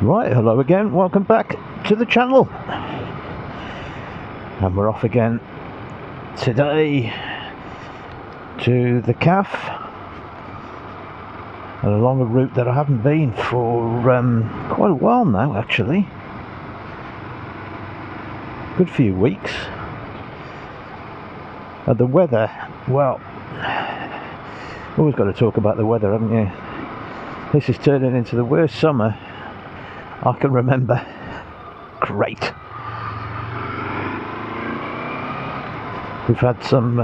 Right, hello again, welcome back to the channel. And we're off again today to the CAF, and along a route that I haven't been for quite a while now, actually. Good few weeks. The weather, well, always got to talk about the weather, haven't you? This is turning into the worst summer I can remember. Great. We've had some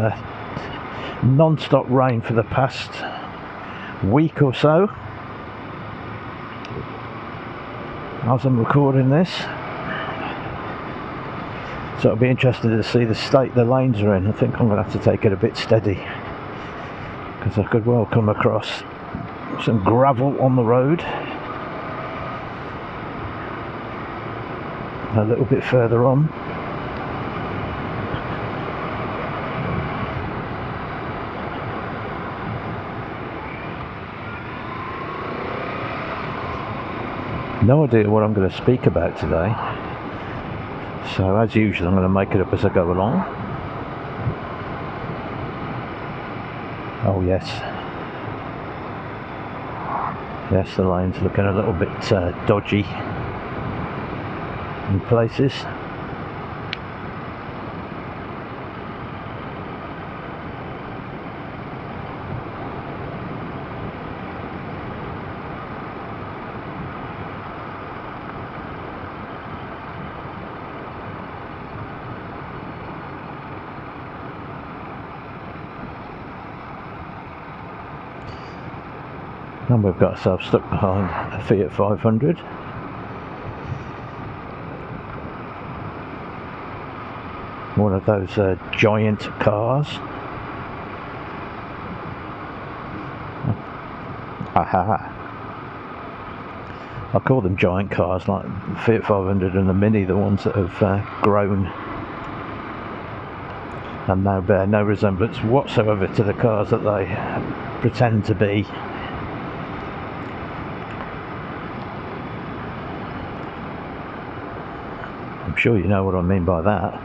non-stop rain for the past week or so as I'm recording this, so it'll be interesting to see the state the lanes are in. I think I'm going to have to take it a bit steady, because I could well come across some gravel on the road a little bit further on. No idea what I'm going to speak about today, so as usual I'm going to make it up as I go along. Oh yes, the lane's looking a little bit dodgy in places. And we've got ourselves stuck behind a CL500. One of those giant cars. Aha! I call them giant cars, like the CL500 and the Mini, the ones that have grown and now bear no resemblance whatsoever to the cars that they pretend to be. I'm sure you know what I mean by that.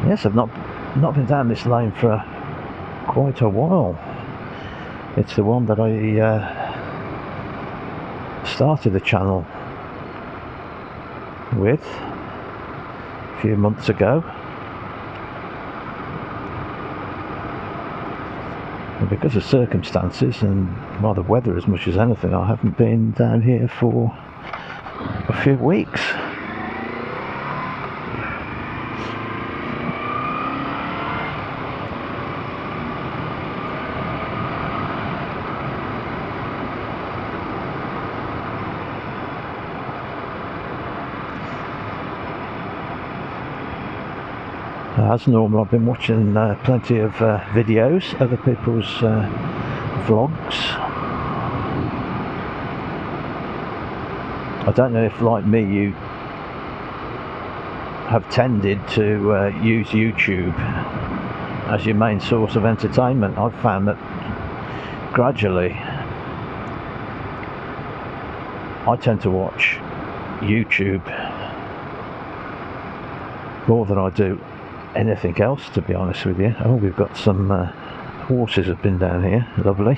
Yes, I've not been down this lane for quite a while. It's the one that I started the channel with a few months ago. And because of circumstances and the weather as much as anything, I haven't been down here for a few weeks. As normal, I've been watching plenty of videos, other people's vlogs. I don't know if, like me, you have tended to use YouTube as your main source of entertainment. I've found that gradually I tend to watch YouTube more than I do anything else, to be honest with you. Oh, we've got some horses have been down here, lovely.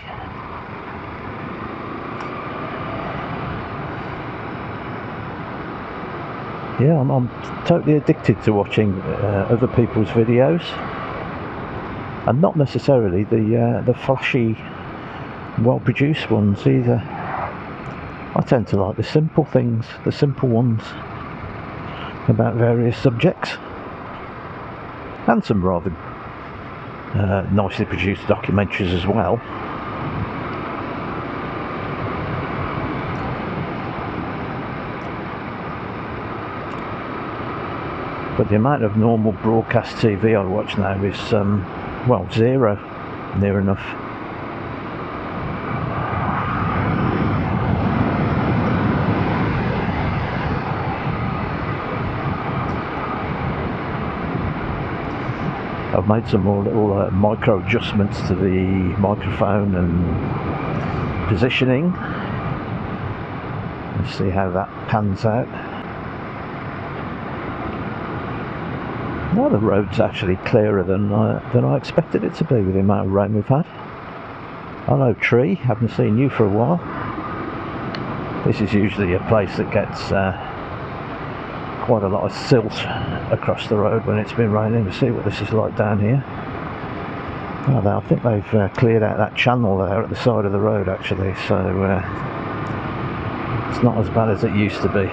Yeah, I'm totally addicted to watching other people's videos, and not necessarily the flashy, well-produced ones either. I tend to like the simple things, the simple ones about various subjects. And some rather nicely produced documentaries as well. But the amount of normal broadcast TV I watch now is, well, zero, near enough. made some more little micro adjustments to the microphone and positioning. Let's see how that pans out. Now the road's actually clearer than I expected it to be with the amount of rain we've had. Hello tree, haven't seen you for a while. This is usually a place that gets quite a lot of silt across the road when it's been raining. We'll see what this is like down here. Oh, I think they've cleared out that channel there at the side of the road actually, so it's not as bad as it used to be.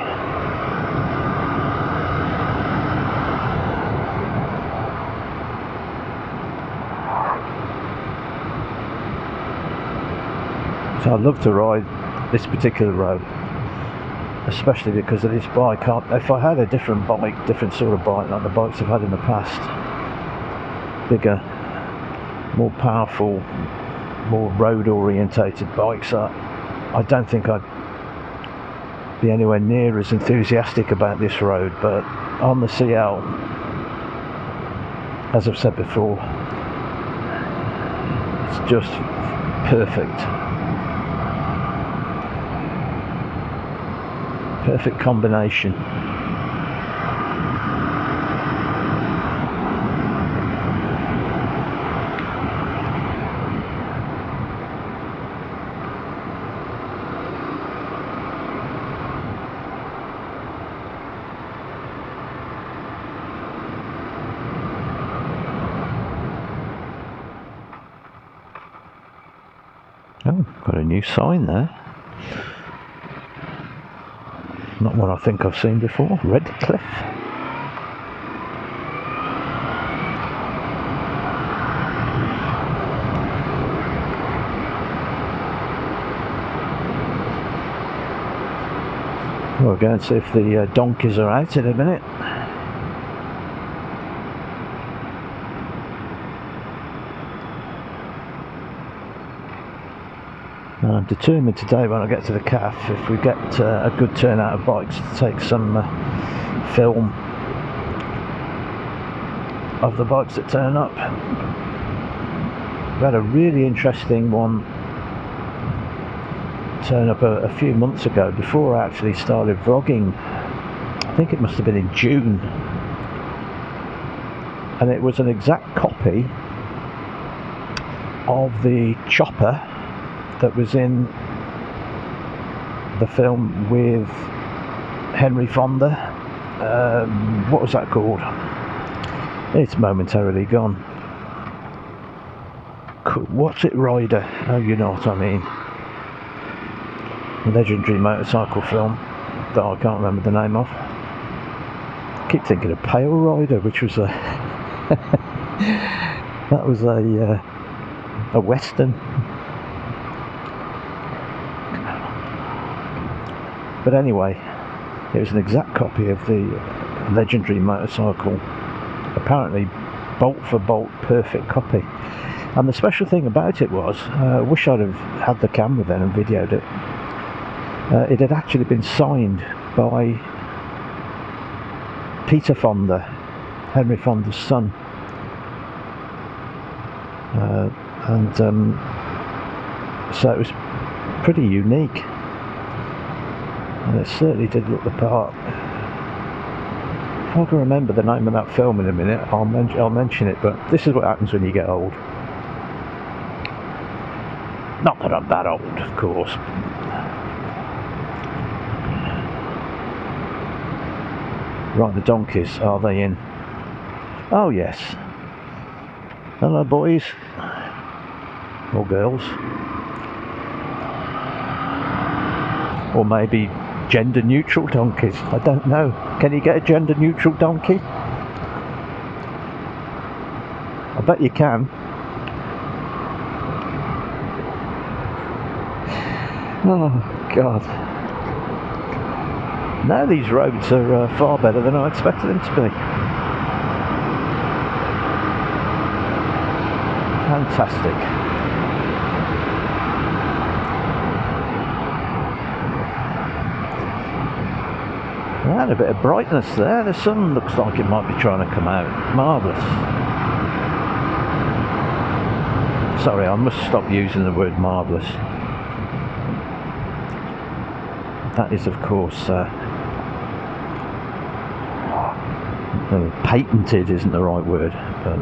So I'd love to ride this particular road, especially because of this bike. If I had a different bike, different sort of bike like the bikes I've had in the past, bigger, more powerful, more road orientated bikes, I don't think I'd be anywhere near as enthusiastic about this road. But on the CL, as I've said before, it's just perfect. Perfect combination. Oh, got a new sign there. Not one I think I've seen before. Red Cliff. We'll go and see if the donkeys are out in a minute. I'm determined today when I get to the CAF, if we get a good turnout of bikes, to take some film of the bikes that turn up. We had a really interesting one turn up a few months ago, before I actually started vlogging. I think it must have been in June, and it was an exact copy of the chopper that was in the film with Henry Fonda. What was that called? It's momentarily gone. What's it, Rider? Oh, you know what I mean. Legendary motorcycle film that I can't remember the name of. I keep thinking of Pale Rider, which was a that was a western. But anyway, it was an exact copy of the legendary motorcycle. Apparently bolt for bolt perfect copy. And the special thing about it was, I wish I'd have had the camera then and videoed it. It had actually been signed by Peter Fonda, Henry Fonda's son. So it was pretty unique. And it certainly did look the part. If I can remember the name of that film in a minute, I'll mention it, but this is what happens when you get old. Not that I'm that old, of course. Right, the donkeys, are they in? Oh yes. Hello boys. Or girls. Or maybe gender neutral donkeys, I don't know. Can you get a gender neutral donkey? I bet you can. Oh God. Now these roads are far better than I expected them to be. Fantastic. And a bit of brightness there. The sun looks like it might be trying to come out. Marvellous. Sorry, I must stop using the word marvellous. That is, of course, patented isn't the right word, but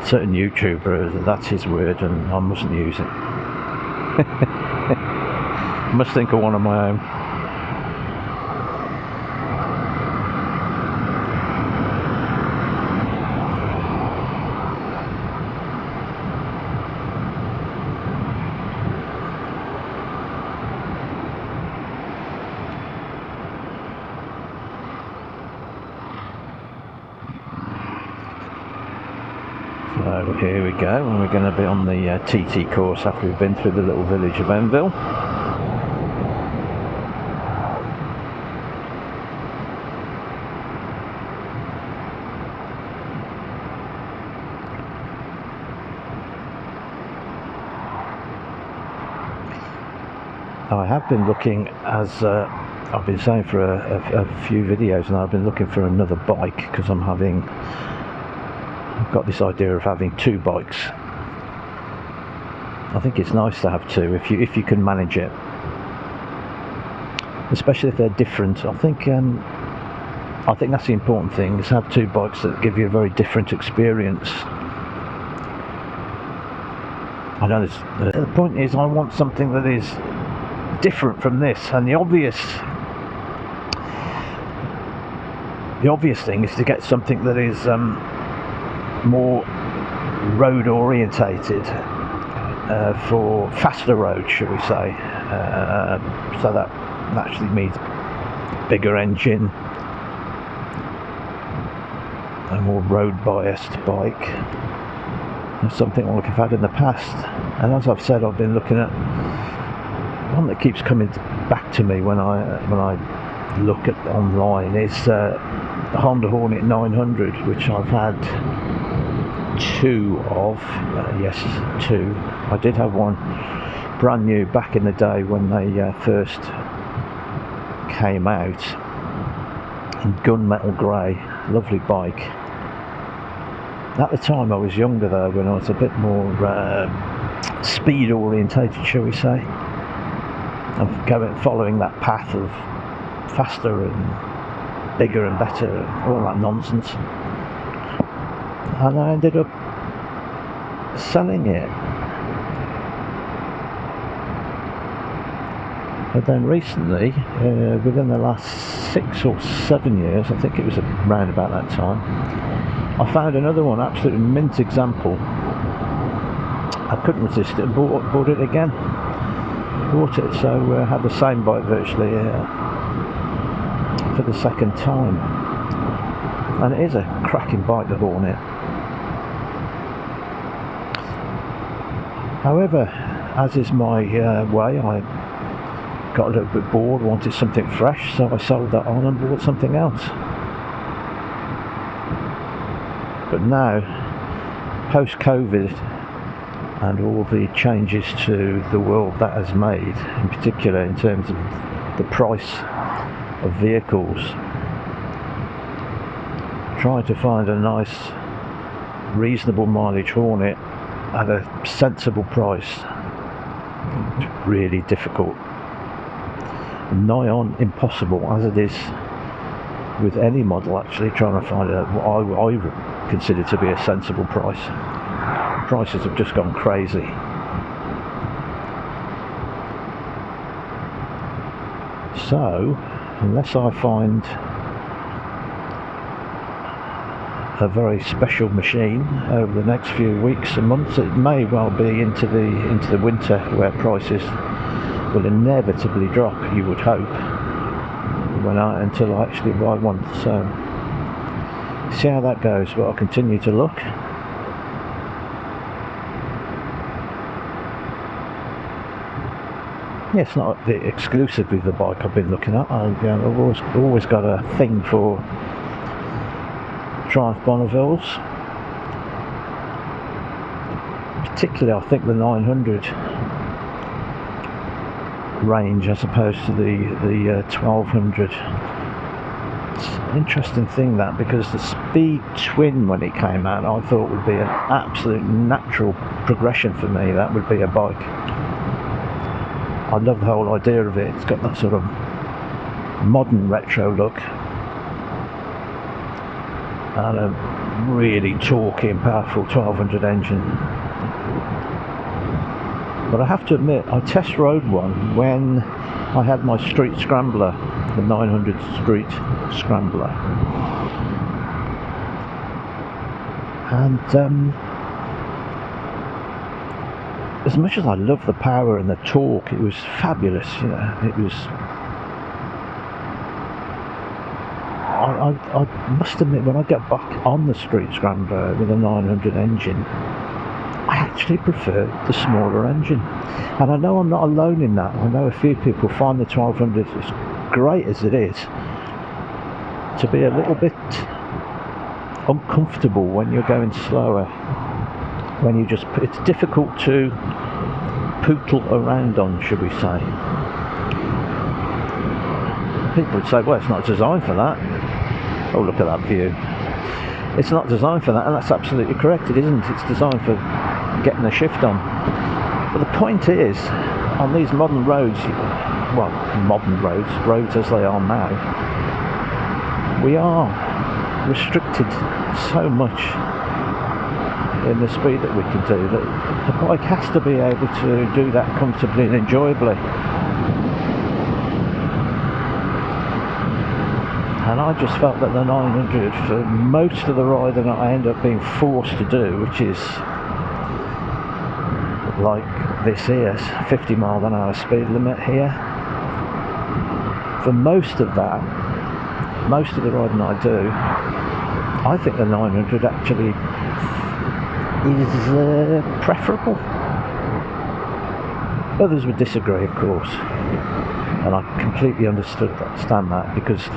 certain YouTuber, that's his word, and I mustn't use it. I must think of one of my own. So here we go, and we're going to be on the TT course after we've been through the little village of Enville. I have been looking, as I've been saying for a few videos, and I've been looking for another bike because I've got this idea of having two bikes. I think it's nice to have two if you can manage it, especially if they're different. I think that's the important thing, is have two bikes that give you a very different experience. I know the point is, I want something that is different from this, and the obvious thing is to get something that is more road orientated, for faster roads, shall we say. So that actually means bigger engine, a more road biased bike. That's something like I've had in the past, and as I've said, I've been looking at one that keeps coming back to me when I look at online is the Honda Hornet 900, which I've had two of. Yes, two. I did have one brand new back in the day when they first came out, in gunmetal grey, lovely bike. At the time I was younger though, when I was a bit more speed orientated, shall we say. I'm following that path of faster and bigger and better and all that nonsense, and I ended up selling it. But then recently, within the last 6 or 7 years, I think it was around about that time, I found another one, absolutely mint example. I couldn't resist it and bought it again. Bought it, so had the same bike virtually for the second time, and it is a cracking bike, the Hornet. However, as is my way, I got a little bit bored, wanted something fresh, so I sold that on and bought something else. But now, post-COVID, and all the changes to the world that has made, in particular in terms of the price of vehicles, trying to find a nice reasonable mileage Hornet at a sensible price, it's really difficult, nigh on impossible, as it is with any model actually, trying to find out what I consider to be a sensible price. Prices have just gone crazy. So, unless I find a very special machine over the next few weeks and months, it may well be into the winter where prices will inevitably drop, you would hope, until I actually buy one. So, see how that goes, but I'll continue to look. Yeah, it's not exclusively the bike I've been looking at. I've always got a thing for Triumph Bonnevilles. Particularly, I think the 900 range, as opposed to the 1200. interesting thing that, because the Speed Twin, when it came out, I thought would be an absolute natural progression for me. That would be a bike. I love the whole idea of it. It's got that sort of modern retro look and a really torquey and powerful 1200 engine. But I have to admit, I test rode one when I had my street scrambler, the 900 street scrambler, and as much as I love the power and the torque, it was fabulous. You know, it was. I must admit, when I get back on the street scrambler with a 900 engine, I actually prefer the smaller engine. And I know I'm not alone in that. I know a few people find the 1200, as great as it is, to be a little bit uncomfortable when you're going slower. When you just, it's difficult to pootle around on, should we say. People would say, well, it's not designed for that. Oh, look at that view. It's not designed for that, and that's absolutely correct. It isn't. It's designed for getting a shift on. But the point is, on these modern roads, well, modern roads as they are now, we are restricted so much in the speed that we can do that the bike has to be able to do that comfortably and enjoyably. And I just felt that the 900, for most of the riding that I end up being forced to do, which is like this here, 50 mile an hour speed limit here, for most of that, most of the riding I do, I think the 900 actually is preferable. Others would disagree, of course, and I completely understand that, because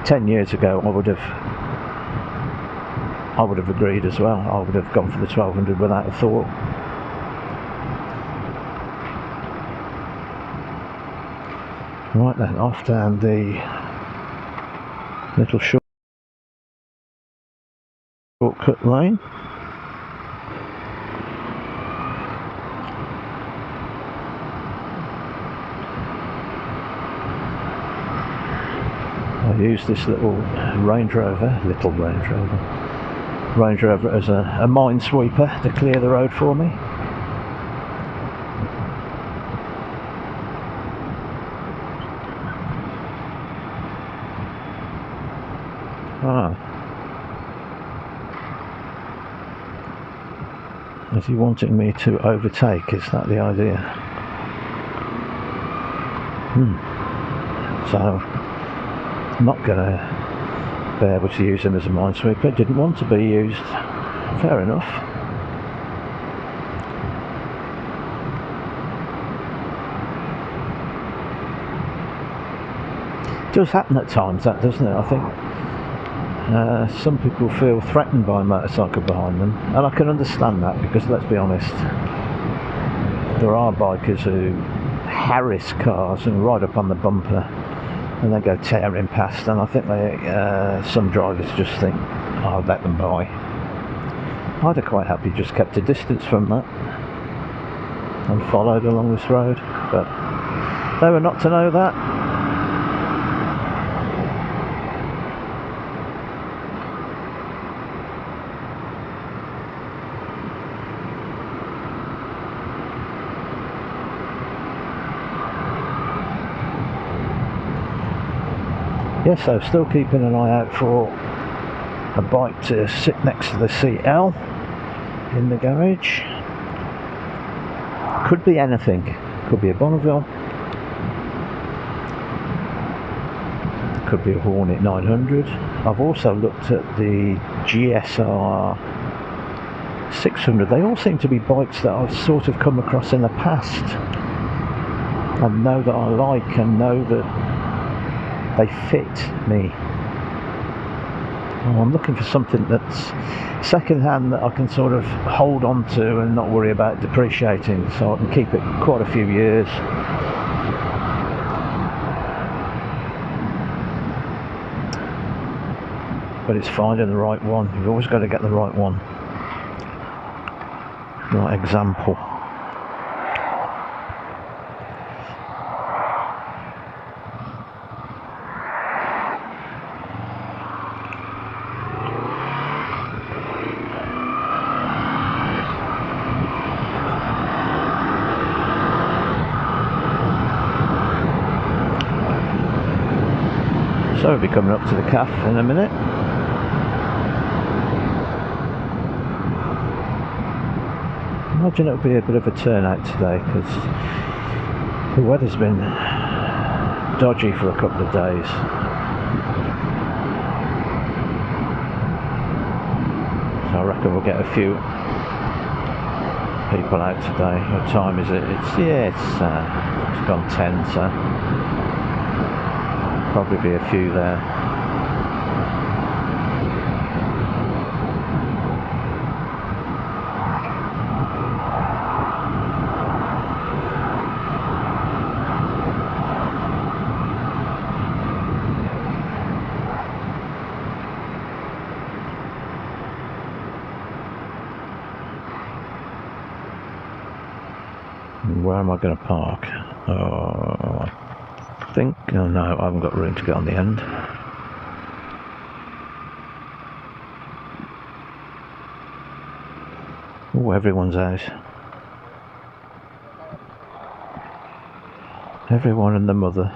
10 years ago I would have agreed as well. I would have gone for the 1200 without a thought. Right then, off down the little shortcut lane. I use this little Range Rover as a minesweeper to clear the road for me. Is he wanting me to overtake? Is that the idea? So I'm not going to be able to use him as a minesweeper. It didn't want to be used. Fair enough. It does happen at times, that, doesn't it? I think some people feel threatened by a motorcycle behind them, and I can understand that, because let's be honest, there are bikers who harass cars and ride up on the bumper and they go tearing past, and I think some drivers just think, I'll let them by. I'd have quite happily just kept a distance from that and followed along this road, but they were not to know that. Yes, so still keeping an eye out for a bike to sit next to the CL in the garage. Could be anything. Could be a Bonneville. Could be a Hornet 900. I've also looked at the GSR 600. They all seem to be bikes that I've sort of come across in the past and know that I like and know that they fit me. I'm looking for something that's second hand that I can sort of hold on to and not worry about depreciating, so I can keep it quite a few years. but it's finding the right one. You've always got to get the right one, right example. So we'll be coming up to the calf in a minute. I imagine it'll be a bit of a turnout today because the weather's been dodgy for a couple of days. So I reckon we'll get a few people out today. What time is it? It's gone 10, so probably be a few there. Where am I going to park? Oh, I think, oh no, I haven't got room to get on the end. Oh, everyone's out. Everyone and the mother.